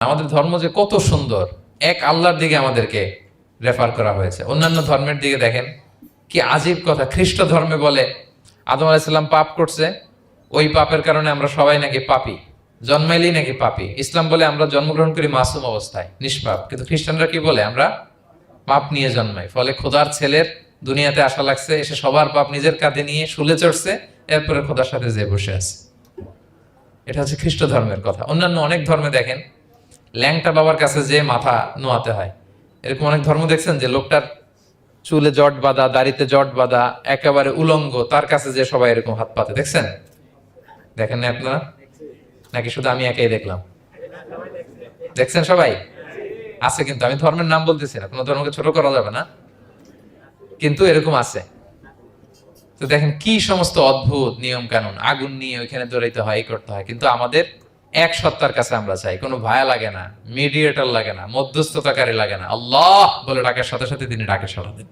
আমাদের ধর্ম যে কত সুন্দর, এক আল্লাহর দিকে আমাদেরকে রেফার করা হয়েছে। অন্যান্য ধর্মের দিকে দেখেন কি আজীব কথা। খ্রিস্ট ধর্মে বলে আদম আলাইহিস সালাম পাপ করছে, ওই পাপের কারণে আমরা সবাই নাকি পাপী, জন্মাইলেই নাকি পাপী। ইসলাম বলে আমরা জন্মগ্রহণ করি মাসুম অবস্থায়, নিষ্পাপ। কিন্তু খ্রিস্টানরা কি বলে? আমরা পাপ নিয়ে জন্মাই। ফলে খোদার ছেলের দুনিয়াতে আসা লাগছে, এসে সবার পাপ নিজের কাঁধে নিয়ে শুলে চড়ছে, এরপরে খোদার সাথে যে বসে আছে। এটা হচ্ছে খ্রিস্ট ধর্মের কথা। অন্যান্য অনেক ধর্মে দেখেন ল্যাংটা বাবার কাছে যে মাথা নোয়াতে হয়। এরকম অনেক ধর্ম দেখছেন যে লোকটার চুলে জট বাঁধা, দাড়িতে জট বাঁধা, একেবারে উলঙ্গ, তার কাছে যে সবাই এরকম হাত পাতে। দেখছেন? দেখেন না আপনারা? নাকি শুধু আমি একাই দেখলাম? দেখছেন সবাই? আছে, কিন্তু আমি ধর্মের নাম বলতেছি না, কোনো ধর্মকে ছোট করা যাবে না, কিন্তু এরকম আছে। তো দেখেন কি সমস্ত অদ্ভুত নিয়ম কানুন। আগুন নিয়ে ওইখানে দৌড়াইতে হয়, এই করতে হয়। কিন্তু আমাদের এক সত্তার কাছে আমরা চাই, কোনো ভায়া লাগে না, মিডিয়েটর লাগে না, মধ্যস্থতাকারী লাগে না। আল্লাহ বলে ডাকার সাথে সাথে তিনি ডাকে সাড়া দেন।